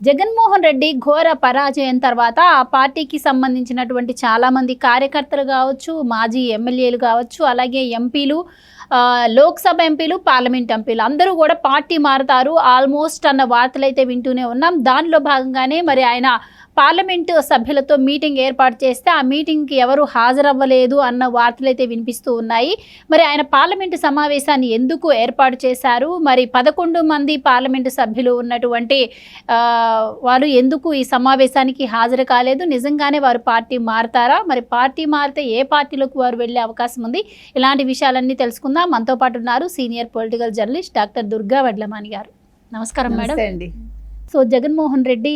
జగన్మోహన్ రెడ్డి ఘోర పరాజయం తర్వాత ఆ పార్టీకి సంబంధించినటువంటి చాలామంది కార్యకర్తలు కావచ్చు, మాజీ ఎమ్మెల్యేలు కావచ్చు, అలాగే ఎంపీలు, లోక్సభ ఎంపీలు, పార్లమెంట్ ఎంపీలు అందరూ కూడా పార్టీ మారుతారు ఆల్మోస్ట్ అన్న వార్తలైతే వింటూనే ఉన్నాం. దానిలో భాగంగానే మరి ఆయన పార్లమెంటు సభ్యులతో మీటింగ్ ఏర్పాటు చేస్తే ఆ మీటింగ్కి ఎవరు హాజరవ్వలేదు అన్న వార్తలైతే వినిపిస్తూ ఉన్నాయి. మరి ఆయన పార్లమెంటు సమావేశాన్ని ఎందుకు ఏర్పాటు చేశారు, మరి 11 మంది పార్లమెంటు సభ్యులు ఉన్నటువంటి వారు ఎందుకు ఈ సమావేశానికి హాజరు కాలేదు, నిజంగానే వారు పార్టీ మారుతారా, మరి పార్టీ మారితే ఏ పార్టీలోకి వారు వెళ్ళే అవకాశం ఉంది, ఇలాంటి విషయాలన్నీ తెలుసుకుందాం. మనతో పాటు ఉన్నారు senior political journalist doctor Durga Vadlamani గారు. నమస్కారం madam. So Jaganmohan Reddy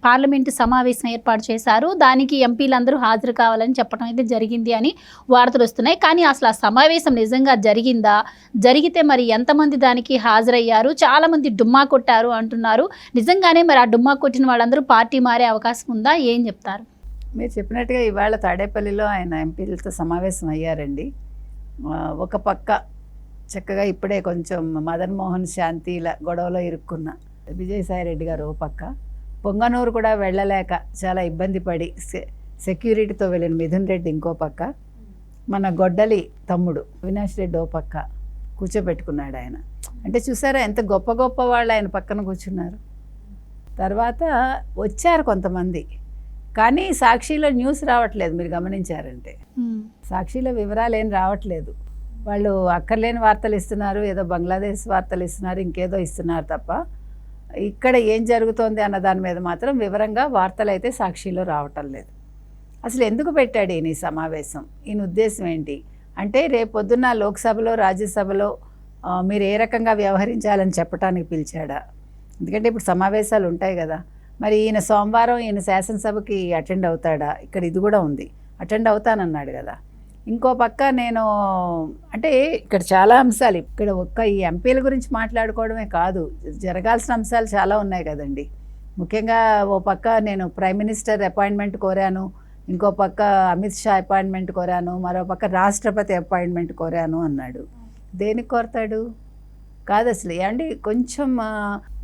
parliament సమావేశం ఏర్పాటు చేశారు, దానికి ఎంపీలందరూ హాజరు కావాలని చెప్పడం అయితే జరిగింది అని వార్తలు వస్తున్నాయి. కానీ అసలు ఆ సమావేశం నిజంగా జరిగిందా, జరిగితే మరి ఎంతమంది దానికి హాజరయ్యారు, చాలామంది డుమ్మా కొట్టారు అంటున్నారు. నిజంగానే మరి ఆ డుమ్మా కొట్టిన వాళ్ళందరూ పార్టీ మారే అవకాశం ఉందా, ఏం చెప్తారు? మీరు చెప్పినట్టుగా ఇవాళ తాడేపల్లిలో ఆయన ఎంపీలతో సమావేశం అయ్యారండి. ఒక పక్క చక్కగా ఇప్పుడే కొంచెం మదన్ మోహన్ శాంతిల గొడవలో ఇరుక్కున్న విజయసాయిరెడ్డి గారు ఓ పక్క, పొంగనూరు కూడా వెళ్ళలేక చాలా ఇబ్బంది పడి సెక్యూరిటీతో వెళ్ళిన మిథున్ రెడ్డి ఇంకో పక్క, మన గొడ్డలి తమ్ముడు అవినాష్ రెడ్డి ఓ పక్క కూర్చోబెట్టుకున్నాడు ఆయన. అంటే చూసారా ఎంత గొప్ప గొప్ప వాళ్ళు ఆయన పక్కన కూర్చున్నారు. తర్వాత వచ్చారు కొంతమంది, కానీ సాక్షిలో న్యూస్ రావట్లేదు. మీరు గమనించారంటే సాక్షిలో వివరాలు ఏం రావట్లేదు. వాళ్ళు అక్కర్లేని వార్తలు ఇస్తున్నారు, ఏదో బంగ్లాదేశ్ వార్తలు ఇస్తున్నారు, ఇంకేదో ఇస్తున్నారు తప్ప ఇక్కడ ఏం జరుగుతోంది అన్న దాని మీద మాత్రం వివరంగా వార్తలు అయితే సాక్షిలో రావటం లేదు. అసలు ఎందుకు పెట్టాడు ఈయన ఈ సమావేశం, ఈయన ఉద్దేశం ఏంటి అంటే రేపొద్దున్న లోక్సభలో రాజ్యసభలో మీరు ఏ రకంగా వ్యవహరించాలని చెప్పడానికి పిలిచాడా? ఎందుకంటే ఇప్పుడు సమావేశాలు ఉంటాయి కదా, మరి ఈయన సోమవారం ఈయన శాసనసభకి అటెండ్ అవుతాడా? ఇక్కడ ఇది కూడా ఉంది, అటెండ్ అవుతానన్నాడు కదా. ఇంకో పక్క నేను అంటే ఇక్కడ చాలా అంశాలు, ఇక్కడ ఒక్క ఈ ఎంపీల గురించి మాట్లాడుకోవడమే కాదు, జరగాల్సిన అంశాలు చాలా ఉన్నాయి కదండి. ముఖ్యంగా ఓ పక్క నేను ప్రైమ్ మినిస్టర్ అపాయింట్మెంట్ కోరాను, ఇంకో పక్క అమిత్ షా అపాయింట్మెంట్ కోరాను, మరో పక్క రాష్ట్రపతి అపాయింట్మెంట్ కోరాను అన్నాడు. దేనికి కోరతాడు? కాదు అసలు ఏమండి, కొంచెం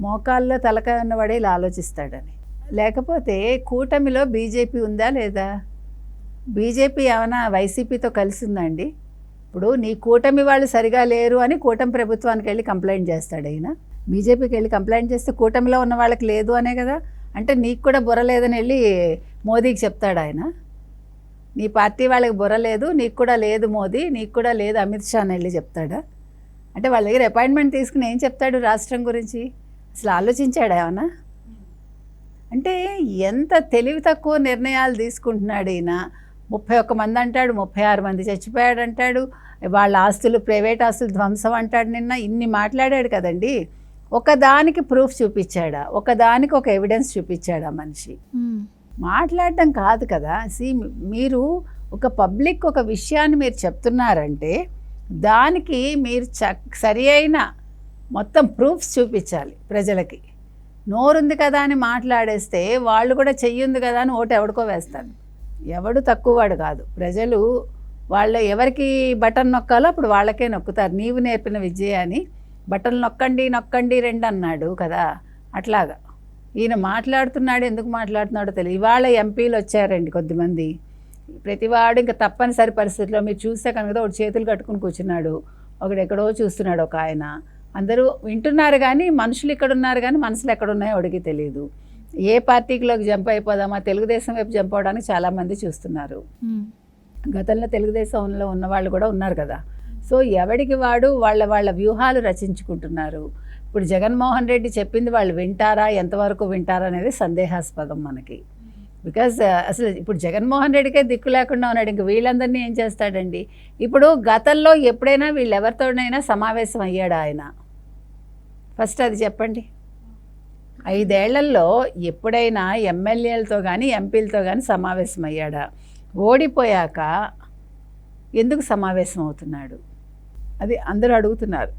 మోకాల్లో తలకాయ ఉన్నవాడే ఇలా ఆలోచిస్తాడని. లేకపోతే కూటమిలో బీజేపీ ఉందా లేదా? బీజేపీ ఏమైనా వైసీపీతో కలిసి ఉందండి? ఇప్పుడు నీ కూటమి వాళ్ళు సరిగా లేరు అని కూటమి ప్రభుత్వానికి వెళ్ళి కంప్లైంట్ చేస్తాడు ఆయన. బీజేపీకి వెళ్ళి కంప్లైంట్ చేస్తే కూటమిలో ఉన్న వాళ్ళకి లేదు అనే కదా. అంటే నీకు కూడా బుర్ర లేదని వెళ్ళి మోదీకి చెప్తాడు ఆయన. నీ పార్టీ వాళ్ళకి బుర్ర లేదు, నీకు కూడా లేదు మోదీ, నీకు కూడా లేదు అమిత్ షా అని వెళ్ళి చెప్తాడా? అంటే వాళ్ళ దగ్గర అపాయింట్మెంట్ తీసుకుని ఏం చెప్తాడు రాష్ట్రం గురించి? అసలు ఆలోచించాడా ఏమన్నా? అంటే ఎంత తెలివి తక్కువ నిర్ణయాలు తీసుకుంటున్నాడు ఈయన. 31 మంది అంటాడు, 36 మంది చచ్చిపోయాడు అంటాడు, వాళ్ళ ఆస్తులు ప్రైవేట్ ఆస్తులు ధ్వంసం అంటాడు. నిన్న ఇన్ని మాట్లాడాడు కదండి. ఒకదానికి ప్రూఫ్ చూపించాడా? ఒకదానికి ఒక ఎవిడెన్స్ చూపించాడా మనిషి? మాట్లాడడం కాదు కదా. మీరు ఒక పబ్లిక్ ఒక విషయాన్ని మీరు చెప్తున్నారంటే దానికి మీరు సరి అయిన మొత్తం ప్రూఫ్స్ చూపించాలి ప్రజలకి. నోరుంది కదా అని మాట్లాడేస్తే వాళ్ళు కూడా చెయ్యుంది కదా అని ఓటు ఎవడికో వేస్తారు. ఎవడు తక్కువవాడు కాదు. ప్రజలు వాళ్ళు ఎవరికి బటన్ నొక్కాలో అప్పుడు వాళ్ళకే నొక్కుతారు. నీవు నేర్పిన విద్య అని బటన్ నొక్కండి నొక్కండి 2 అన్నాడు కదా. అట్లాగా ఈయన మాట్లాడుతున్నాడు. ఎందుకు మాట్లాడుతున్నాడో తెలియదు. ఇవాళ ఎంపీలు వచ్చారండి కొద్దిమంది. ప్రతివాడు ఇంకా తప్పనిసరి పరిస్థితిలో మీరు చూస్తే కనుక ఒకటి చేతులు కట్టుకుని కూర్చున్నాడు, ఒకడు ఎక్కడో చూస్తున్నాడు ఒక ఆయన. అందరూ వింటున్నారు కానీ మనుషులు ఇక్కడ ఉన్నారు కానీ మనసులు ఎక్కడున్నాయో వాడికి తెలియదు. ఏ పార్టీలోకి జంప్ అయిపోదామా, తెలుగుదేశం వైపు జంప్ అవడానికి చాలామంది చూస్తున్నారు. గతంలో తెలుగుదేశంలో ఉన్న వాళ్ళు కూడా ఉన్నారు కదా. సో ఎవడికి వాడు వాళ్ళ వ్యూహాలు రచించుకుంటున్నారు. ఇప్పుడు జగన్మోహన్ రెడ్డి చెప్పింది వాళ్ళు వింటారా, ఎంతవరకు వింటారా అనేది సందేహాస్పదం మనకి. బికాజ్ అసలు ఇప్పుడు జగన్మోహన్ రెడ్డికే దిక్కు లేకుండా ఉన్నాడు, ఇంక వీళ్ళందరినీ ఏం చేస్తాడండి? ఇప్పుడు గతంలో ఎప్పుడైనా వీళ్ళు ఎవరితోనైనా సమావేశం అయ్యాడా ఆయన? ఫస్ట్ అది చెప్పండి. 5 ఏళ్లలో ఎప్పుడైనా ఎమ్మెల్యేలతో కానీ ఎంపీలతో కానీ సమావేశం అయ్యాడా? ఓడిపోయాక ఎందుకు సమావేశం అవుతున్నాడు? అది అందరూ అడుగుతున్నారు.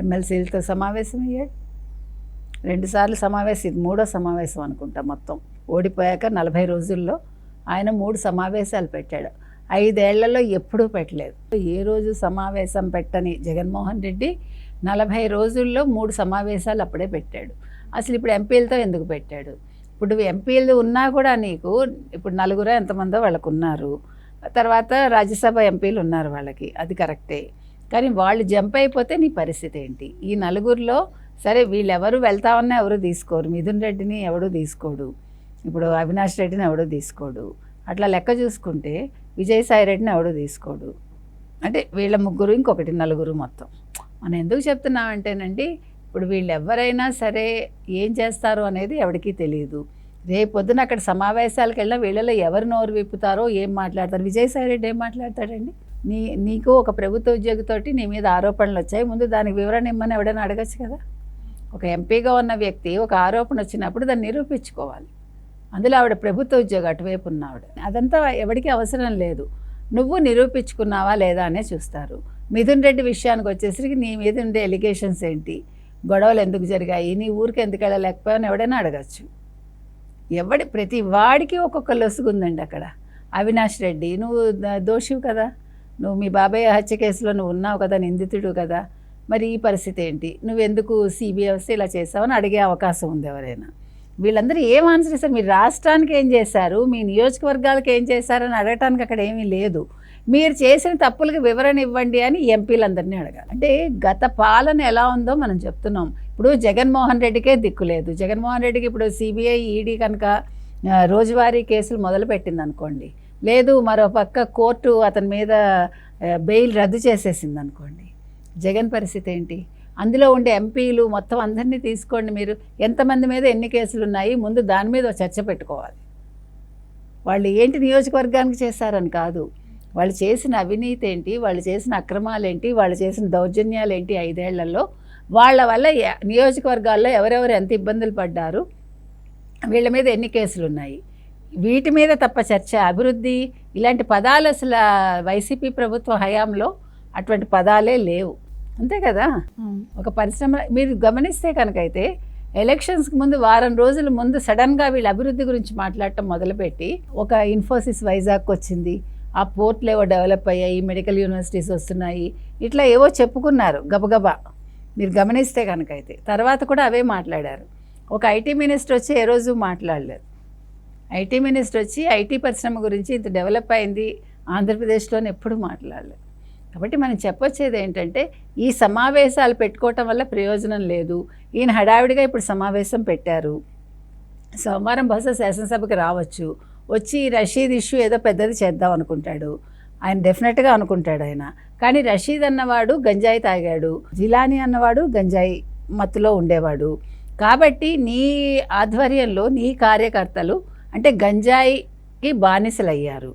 ఎమ్మెల్సీలతో సమావేశం అయ్యాడు 2 సార్లు సమావేశం, ఇది 3వ సమావేశం అనుకుంటా. మొత్తం ఓడిపోయాక 40 రోజుల్లో ఆయన 3 సమావేశాలు పెట్టాడు. 5 ఏళ్లలో ఎప్పుడూ పెట్టలేదు. ఏ రోజు సమావేశం పెట్టని జగన్మోహన్ రెడ్డి 40 రోజుల్లో 3 సమావేశాలు అప్పుడే పెట్టాడు. అసలు ఇప్పుడు ఎంపీలతో ఎందుకు పెట్టాడు? ఇప్పుడు ఎంపీలు ఉన్నా కూడా నీకు ఇప్పుడు నలుగురో ఎంతమందో వాళ్ళకు ఉన్నారు, తర్వాత రాజ్యసభ ఎంపీలు ఉన్నారు వాళ్ళకి, అది కరెక్టే. కానీ వాళ్ళు జంప్ అయిపోతే నీ పరిస్థితి ఏంటి? ఈ నలుగురిలో సరే వీళ్ళెవరు వెళ్తామన్నా ఎవరు తీసుకోరు, మిథున్ రెడ్డిని ఎవడూ తీసుకోడు, ఇప్పుడు అవినాష్ రెడ్డిని ఎవడూ తీసుకోడు, అట్లా లెక్క చూసుకుంటే విజయసాయి రెడ్డిని ఎవడూ తీసుకోడు. అంటే వీళ్ళ ముగ్గురు ఇంకొకటి నలుగురు మొత్తం. మనం ఎందుకు చెప్తున్నామంటేనండి, ఇప్పుడు వీళ్ళు ఎవరైనా సరే ఏం చేస్తారో అనేది ఎవరికీ తెలియదు. రేపు పొద్దున అక్కడ సమావేశాలకు వెళ్ళినా వీళ్ళలో ఎవరు నోరు విప్పుతారో ఏం మాట్లాడతారు. విజయసాయి రెడ్డి ఏం మాట్లాడతాడండి? నీకు ఒక ప్రభుత్వ ఉద్యోగితోటి నీ మీద ఆరోపణలు వచ్చాయి, ముందు దానికి వివరణ ఇమ్మని ఎవడైనా అడగచ్చు కదా. ఒక ఎంపీగా ఉన్న వ్యక్తి ఒక ఆరోపణ వచ్చినప్పుడు దాన్ని నిరూపించుకోవాలి. అందులో ఆవిడ ప్రభుత్వ ఉద్యోగం, అటువైపు ఉన్న ఆవిడ, అదంతా ఎవరికి అవసరం లేదు. నువ్వు నిరూపించుకున్నావా లేదా అనే చూస్తారు. మిథున్ రెడ్డి విషయానికి వచ్చేసరికి నీ మీద ఉండే ఎలిగేషన్స్ ఏంటి, గొడవలు ఎందుకు జరిగాయి, నీ ఊరికి ఎందుకు వెళ్ళలేకపోయావని ఎవడైనా అడగచ్చు. ప్రతి వాడికి ఒక్కొక్క లొసుగుందండి అక్కడ. అవినాష్ రెడ్డి, నువ్వు దోషివి కదా, నువ్వు మీ బాబాయ్ హత్య కేసులో నువ్వు ఉన్నావు కదా, నిందితుడు కదా, మరి ఈ పరిస్థితి ఏంటి, నువ్వెందుకు సిబిఐ వస్తే ఇలా చేసావని అడిగే అవకాశం ఉంది ఎవరైనా. వీళ్ళందరూ ఏం ఆన్సర్ ఇస్తారు? మీరు రాష్ట్రానికి ఏం చేశారు, మీ నియోజకవర్గాలకు ఏం చేశారని అడగటానికి అక్కడ ఏమీ లేదు. మీరు చేసిన తప్పులకు వివరణ ఇవ్వండి అని ఎంపీలందరినీ అడగాలి. అంటే గత పాలన ఎలా ఉందో మనం చెప్తున్నాం. ఇప్పుడు జగన్మోహన్ రెడ్డికే దిక్కు లేదు. జగన్మోహన్ రెడ్డికి ఇప్పుడు సిబిఐ ఈడీ కనుక రోజువారీ కేసులు మొదలుపెట్టింది అనుకోండి, లేదు మరో పక్క కోర్టు అతని మీద బెయిల్ రద్దు చేసేసింది అనుకోండి, జగన్ పరిస్థితి ఏంటి? అందులో ఉండే ఎంపీలు మొత్తం అందరినీ తీసుకోండి, మీరు ఎంతమంది మీద ఎన్ని కేసులు ఉన్నాయి, ముందు దాని మీద చర్చ పెట్టుకోవాలి. వాళ్ళు ఏంటి నియోజకవర్గానికి చేశారని కాదు, వాళ్ళు చేసిన అవినీతి ఏంటి, వాళ్ళు చేసిన అక్రమాలు ఏంటి, వాళ్ళు చేసిన దౌర్జన్యాలు ఏంటి 5 ఏళ్లలో, వాళ్ళ వల్ల నియోజకవర్గాల్లో ఎవరెవరు ఎంత ఇబ్బందులు పడ్డారు, వీళ్ళ మీద ఎన్ని కేసులు ఉన్నాయి, వీటి మీద తప్ప చర్చ. అభివృద్ధి ఇలాంటి పదాలు అసలు వైసీపీ ప్రభుత్వ హయాంలో అటువంటి పదాలే లేవు, అంతే కదా. ఒక పరిశ్రమ మీరు గమనిస్తే కనుకైతే ఎలక్షన్స్కి ముందు వారం రోజుల ముందు సడన్గా వీళ్ళ అభివృద్ధి గురించి మాట్లాడటం మొదలుపెట్టి, ఒక ఇన్ఫోసిస్ వైజాగ్కి వచ్చింది, ఆ పోర్ట్లు ఏవో డెవలప్ అయ్యాయి, మెడికల్ యూనివర్సిటీస్ వస్తున్నాయి, ఇట్లా ఏవో చెప్పుకున్నారు గబగబా. మీరు గమనిస్తే కనుకైతే తర్వాత కూడా అవే మాట్లాడారు. ఒక ఐటీ మినిస్టర్ వచ్చి ఏ రోజు మాట్లాడలేదు. ఐటీ మినిస్టర్ వచ్చి ఐటీ పరిశ్రమ గురించి ఇంత డెవలప్ అయింది ఆంధ్రప్రదేశ్లోనే ఎప్పుడు మాట్లాడలేదు. కాబట్టి మనం చెప్పొచ్చేది ఏంటంటే, ఈ సమావేశాలు పెట్టుకోవటం వల్ల ప్రయోజనం లేదు. ఈయన హడావిడిగా ఇప్పుడు సమావేశం పెట్టారు, సోమవారం బహుశా శాసనసభకి రావచ్చు, వచ్చి రషీద్ ఇష్యూ ఏదో పెద్దది చేద్దాం అనుకుంటాడు ఆయన, డెఫినెట్గా అనుకుంటాడు ఆయన. కానీ రషీద్ అన్నవాడు గంజాయి తాగాడు, జిలానీ అన్నవాడు గంజాయి మత్తులో ఉండేవాడు. కాబట్టి నీ ఆధ్వర్యంలో నీ కార్యకర్తలు అంటే గంజాయికి బానిసలయ్యారు.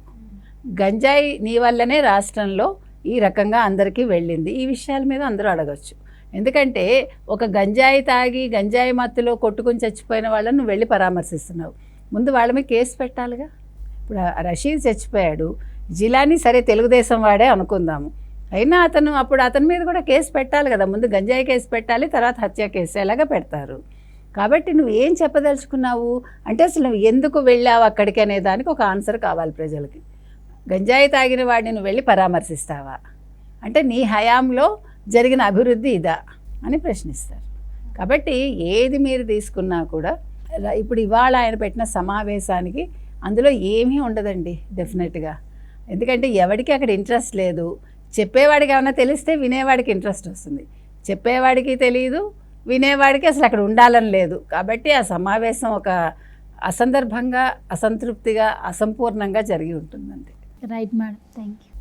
గంజాయి నీ వల్లనే రాష్ట్రంలో ఈ రకంగా అందరికీ వెళ్ళింది. ఈ విషయాల మీద అందరూ అడగచ్చు. ఎందుకంటే ఒక గంజాయి తాగి గంజాయి మత్తులో కొట్టుకుని చచ్చిపోయిన వాళ్ళని నువ్వు వెళ్ళి పరామర్శిస్తున్నావు. ముందు వాళ్ళ మీద కేసు పెట్టాలిగా. ఇప్పుడు రషీద్ చచ్చిపోయాడు, జిలానీ సరే తెలుగుదేశం వాడే అనుకుందాము, అయినా అతని మీద కూడా కేసు పెట్టాలి కదా. ముందు గంజాయి కేసు పెట్టాలి, తర్వాత హత్య కేసు ఎలాగ పెడతారు. కాబట్టి నువ్వు ఏం చెప్పదలుచుకున్నావు అంటే, అసలు నువ్వు ఎందుకు వెళ్ళావు అక్కడికి అనే దానికి ఒక ఆన్సర్ కావాలి ప్రజలకి. గంజాయి తాగిన వాడిని నువ్వు వెళ్ళి పరామర్శిస్తావా అంటే నీ హయాంలో జరిగిన అభివృద్ధి ఇదా అని ప్రశ్నిస్తారు. కాబట్టి ఏది మీరు తీసుకున్నా కూడా ఇప్పుడు ఇవాళ ఆయన పెట్టిన సమావేశానికి అందులో ఏమీ ఉండదండి డెఫినెట్గా. ఎందుకంటే ఎవరికి అక్కడ ఇంట్రెస్ట్ లేదు. చెప్పేవాడికి ఏమైనా తెలిస్తే వినేవాడికి ఇంట్రెస్ట్ వస్తుంది, చెప్పేవాడికి తెలియదు, వినేవాడికి అసలు అక్కడ ఉండాలని లేదు. కాబట్టి ఆ సమావేశం ఒక అసందర్భంగా, అసంతృప్తిగా, అసంపూర్ణంగా జరిగి ఉంటుందండి. Right madam, thank you.